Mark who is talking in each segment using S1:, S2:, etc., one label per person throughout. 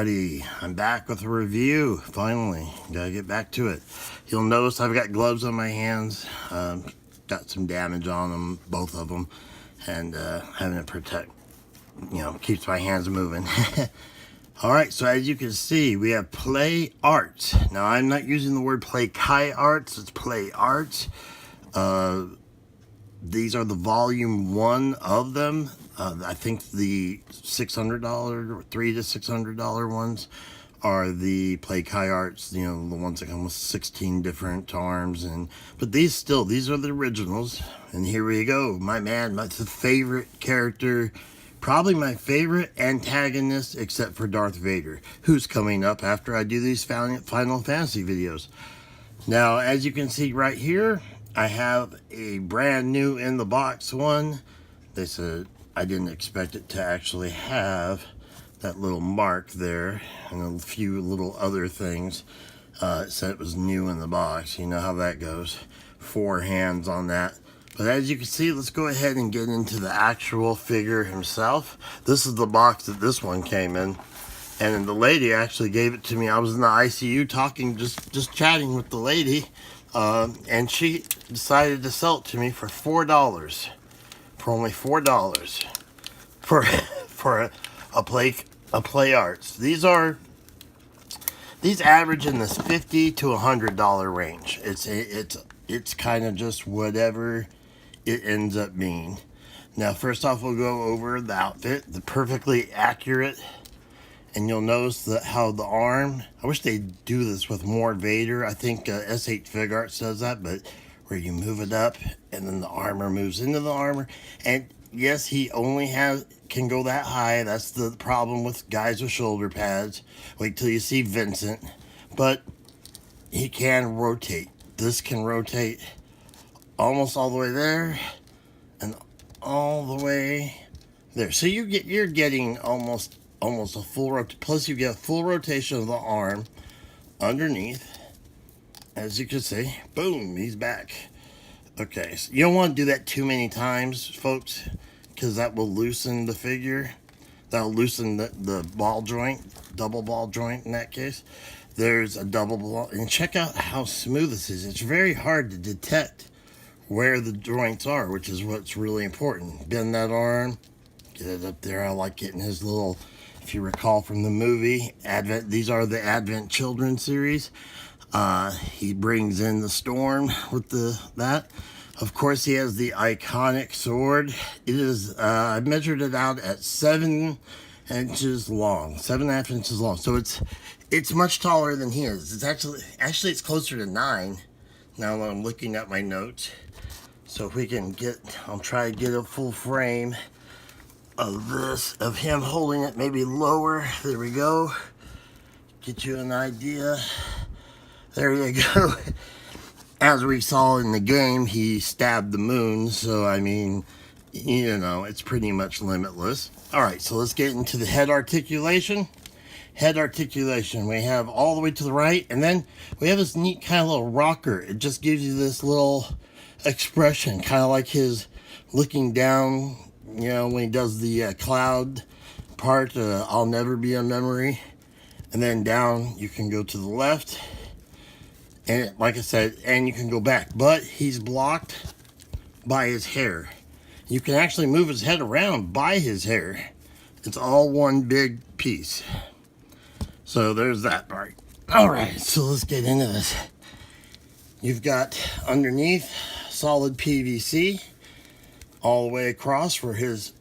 S1: everybody, I'm back with a review. Finally, gotta get back to it. You'll notice I've got gloves on my hands. Got some damage on them, both of them, and having to protect, keeps my hands moving. Alright, so as you can see, we have Play Arts. Now, I'm not using the word Play Kai Arts, it's Play Arts. These are the volume 1 of them. I think the $600 or $300 to $600 ones are the Play Kai Arts, the ones that come with 16 different arms. But these are the originals. And here we go. My favorite character, probably my favorite antagonist, except for Darth Vader, who's coming up after I do these Final Fantasy videos. Now, as you can see right here, I have a brand new in the box one. They said I didn't expect it to actually have that little mark there and a few little other things. It said it was new in the box. You know how that goes. 4 hands on that. But as you can see, let's go ahead and get into the actual figure himself. This is the box that this one came in. And the lady actually gave it to me. I was in the ICU talking, just chatting with the lady. And she decided to sell it to me for $4. For only $4 for a Play Arts. These average in this $50 to $100 range. It's kind of just whatever it ends up being. Now, first off, we'll go over the outfit, the perfectly accurate, and you'll notice how the arm. I wish they'd do this with more Vader. I think S8 Fig Arts does that, but where you move it up and then the armor moves into the armor. And yes, he only can go that high. That's the problem with guys with shoulder pads. Wait till you see Vincent. But he can rotate. This can rotate almost all the way there and all the way there. So you're getting almost a full rotation. Plus you get a full rotation of the arm underneath. As you can see, boom, he's back. Okay, so you don't want to do that too many times, folks, because that will loosen the figure. That'll loosen the ball joint, double ball joint in that case. There's a double ball, and check out how smooth this is. It's very hard to detect where the joints are, which is what's really important. Bend that arm, get it up there. I like getting his little, if you recall from the movie, Advent. These are the Advent Children series. He brings in the storm with that. Of course, he has the iconic sword. It is, I measured it out at 7 inches long, 7.5 inches long. So it's much taller than he is. It's actually it's closer to 9. Now that I'm looking at my notes. So if we can I'll try to get a full frame of him holding it, maybe lower. There we go. Get you an idea. There you go. As we saw in the game, he stabbed the moon. So, I mean, it's pretty much limitless. All right, so let's get into the head articulation. Head articulation. We have all the way to the right. And then we have this neat kind of little rocker. It just gives you this little expression. Kind of like his looking down, when he does the cloud part. I'll never be a memory. And then down, you can go to the left. And like I said, and you can go back, but he's blocked by his hair. You can actually move his head around by his hair. It's all one big piece. So there's that part. All right, so let's get into this. You've got underneath solid PVC all the way across for his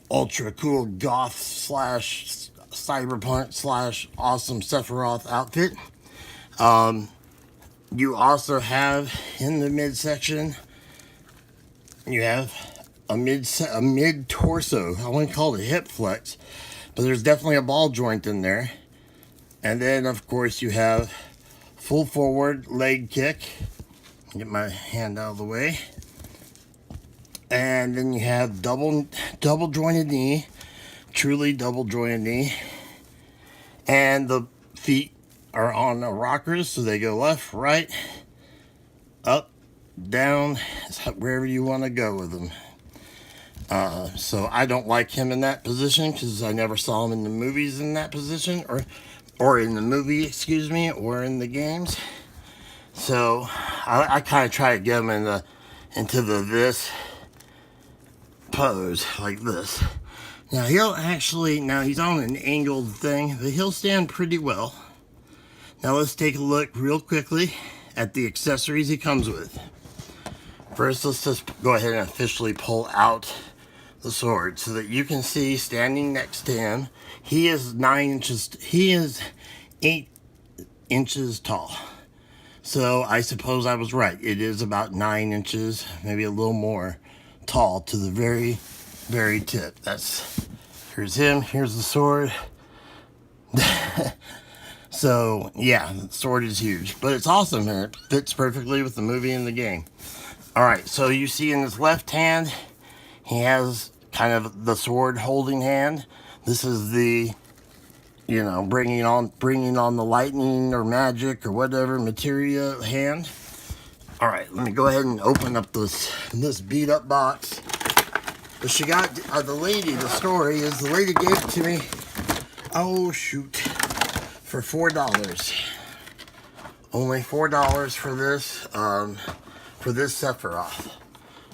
S1: ultra cool goth slash cyberpunk slash awesome Sephiroth outfit. You also have in the midsection, you have a mid torso. I wouldn't call it a hip flex, but there's definitely a ball joint in there. And then of course you have full forward leg kick. Get my hand out of the way. And then you have double jointed knee, truly double jointed knee. And the feet are on the rockers, so they go left, right, up, down, wherever you want to go with them. So I don't like him in that position because I never saw him in the movies in that position, or in the movie, excuse me, or in the games. So I kind of try to get him into this pose like this. Now he's on an angled thing, but he'll stand pretty well. Now let's take a look real quickly at the accessories he comes with. First, let's just go ahead and officially pull out the sword so that you can see standing next to him. He is 8 inches tall. So I suppose I was right. It is about 9 inches, maybe a little more tall to the very, very tip. Here's him, here's the sword. So yeah, the sword is huge, but it's awesome and it fits perfectly with the movie and the game. Alright, so you see in his left hand, he has kind of the sword holding hand. This is the, bringing on the lightning or magic or whatever materia hand. All right, let me go ahead and open up this beat up box. But she got the story is the lady gave it to me. Oh shoot, for $4. Only $4 for this Sephiroth.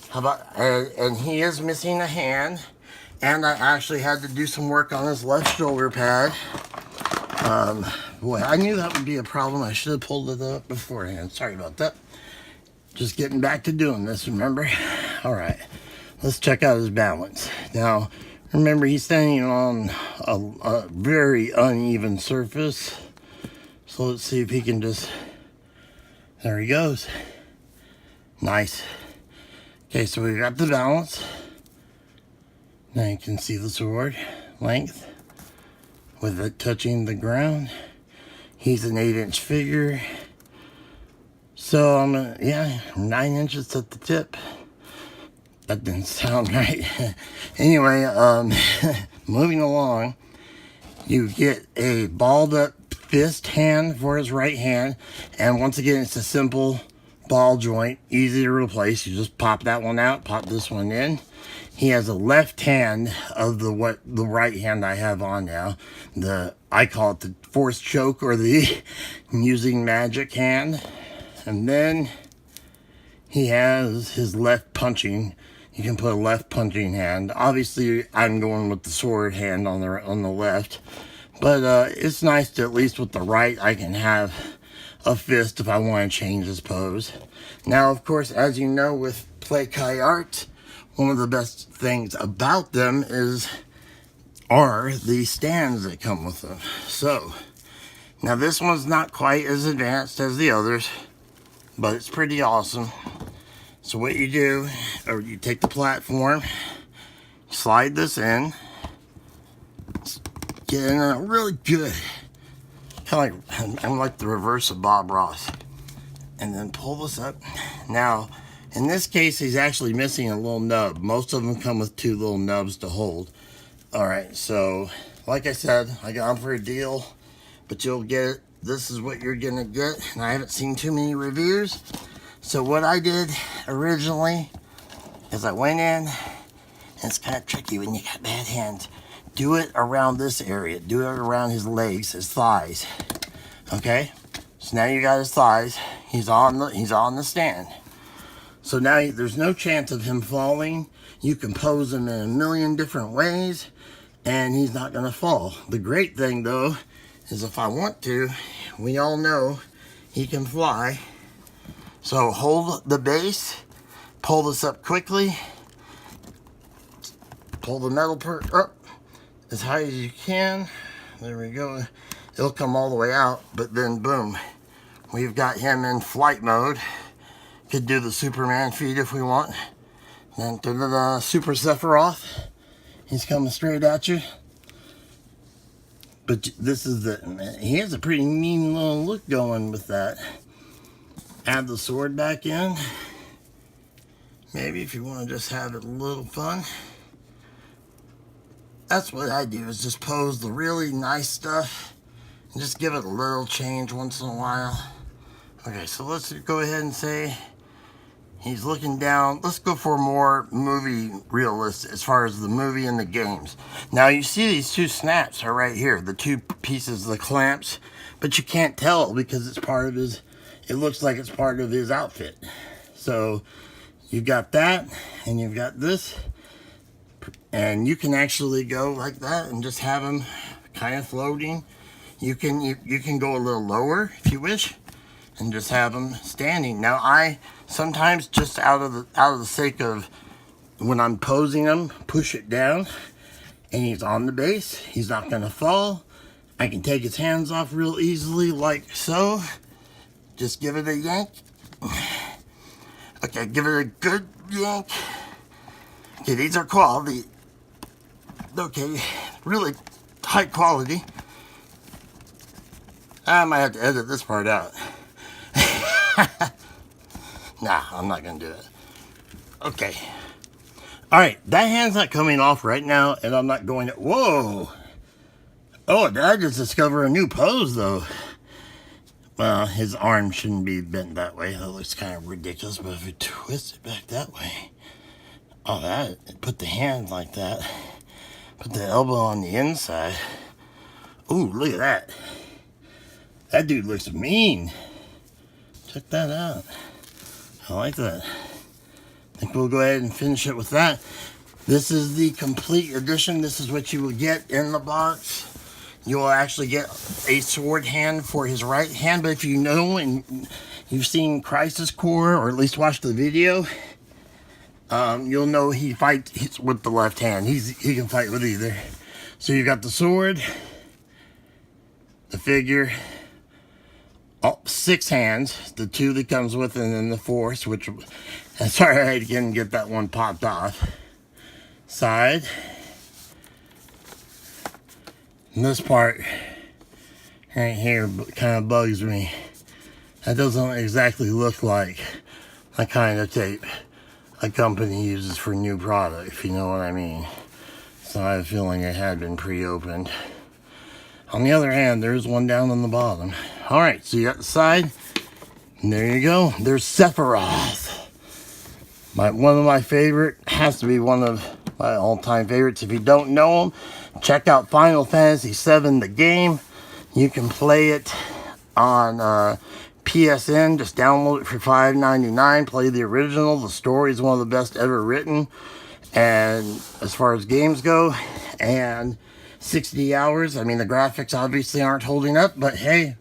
S1: How about, and he is missing a hand, and I actually had to do some work on his left shoulder pad. Boy, I knew that would be a problem. I should have pulled it up beforehand. Sorry about that. Just getting back to doing this, remember? All right, let's check out his balance. Now, remember he's standing on a very uneven surface. So let's see if he can there he goes. Nice. Okay, so we got the balance. Now you can see the sword length with it touching the ground. He's an 8-inch figure. So I'm 9 inches at the tip. That didn't sound right. Anyway, moving along, you get a balled up fist hand for his right hand, and once again it's a simple ball joint, easy to replace. You just pop that one out, pop this one in. He has a left hand of the right hand I have on now. I call it the force choke or the using magic hand. And then he has his left punching. You can put a left punching hand. Obviously, I'm going with the sword hand on the left. But it's nice to, at least with the right, I can have a fist if I want to change his pose. Now, of course, as you know, with Play Kai art, one of the best things about them are the stands that come with them. So, now this one's not quite as advanced as the others, but it's pretty awesome. So what you do, or you take the platform, slide this in, get in a really good, kind of like, I'm like the reverse of Bob Ross, and then pull this up. Now, in this case, he's actually missing a little nub. Most of them come with 2 little nubs to hold. All right, so like I said, I got them for a deal, but you'll get it. This is what you're gonna get, and I haven't seen too many reviews. So what I did originally is I went in, and it's kind of tricky when you got bad hands. Do it around this area. Do it around his legs, his thighs. Okay? So now you got his thighs. He's on the stand. So now there's no chance of him falling. You can pose him in a million different ways, and he's not gonna fall. The great thing though is if I want to, we all know he can fly. So hold the base, pull this up quickly, pull the metal part up as high as you can. There we go. It'll come all the way out, but then boom, we've got him in flight mode. Could do the Superman feat if we want. Then to the Super Sephiroth. He's coming straight at you. But this is he has a pretty mean little look going with that. Add the sword back in. Maybe if you want to just have it a little fun. That's what I do, is just pose the really nice stuff and just give it a little change once in a while. Okay, so let's go ahead and say He's looking down. Let's go for more movie realistic as far as the movie and the games. Now you see these two snaps are right here, the two pieces, the clamps, but you can't tell because it's part of his, it looks like it's part of his outfit. So you've got that and you've got this, and you can actually go like that and just have them kind of floating. You can go a little lower if you wish and just have them standing. Now I sometimes just out of the sake of when I'm posing them, push it down and he's on the base. He's not gonna fall. I can take his hands off real easily like so. Just give it a yank. Okay, give it a good yank. Okay, these are quality. Okay, really high quality. I might have to edit this part out. Nah, I'm not gonna do it. Okay. Alright, that hand's not coming off right now, and I'm not going to... Whoa! Oh, did I just discover a new pose, though? Well, his arm shouldn't be bent that way. That looks kind of ridiculous, but if we twist it back that way... Oh, that... Put the hand like that. Put the elbow on the inside. Ooh, look at that. That dude looks mean. Check that out. I like that. I think we'll go ahead and finish it with that. This is the complete edition. This is what you will get in the box. You will actually get a sword hand for his right hand, but if you know and you've seen Crisis Core, or at least watched the video, you'll know he fights with the left hand. He can fight with either. So you got the sword, the figure, 6 hands, the 2 that comes with, and then the force, which, sorry I didn't get that one popped off. Side. And this part right here kind of bugs me. That doesn't exactly look like the kind of tape a company uses for new product, if you know what I mean. So I have a feeling it had been pre-opened. On the other hand, there's one down on the bottom. Alright, so you got the side, and there you go. There's Sephiroth. One of my favorite, has to be one of my all-time favorites. If you don't know him, check out Final Fantasy VII, the game. You can play it on PSN. Just download it for $5.99. Play the original. The story is one of the best ever written. And as far as games go, and 60 hours. I mean, the graphics obviously aren't holding up, but hey,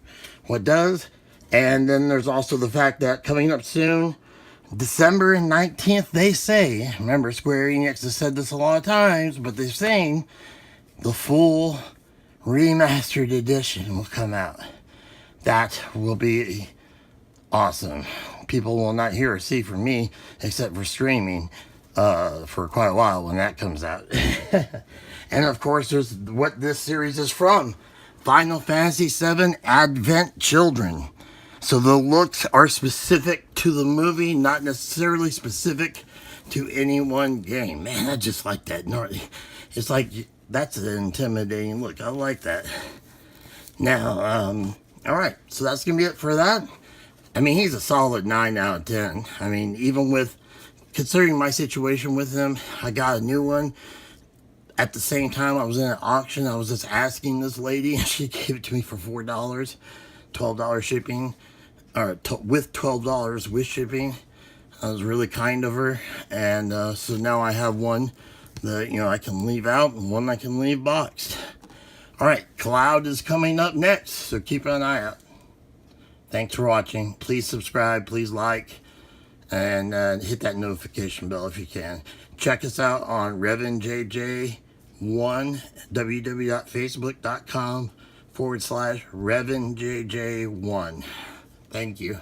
S1: what does? And then there's also the fact that coming up soon, December 19th, they say, remember Square Enix has said this a lot of times, but they're saying the full remastered edition will come out. That will be awesome. People will not hear or see from me except for streaming for quite a while when that comes out. And of course, there's what this series is from. Final Fantasy VII Advent Children. So the looks are specific to the movie, not necessarily specific to any one game. Man, I just like that. It's like, that's an intimidating look. I like that. Now, alright, so that's going to be it for that. I mean, he's a solid 9 out of 10. I mean, even with, considering my situation with him, I got a new one. At the same time, I was in an auction. I was just asking this lady, and she gave it to me for $4, $12 shipping, or with $12 with shipping. That was really kind of her. And so now I have one that, you know, I can leave out and one I can leave boxed. Alright, Cloud is coming up next, so keep an eye out. Thanks for watching. Please subscribe, please like, and hit that notification bell if you can. Check us out on RevanJJ1, www.facebook.com/RevanJJ1. Thank you.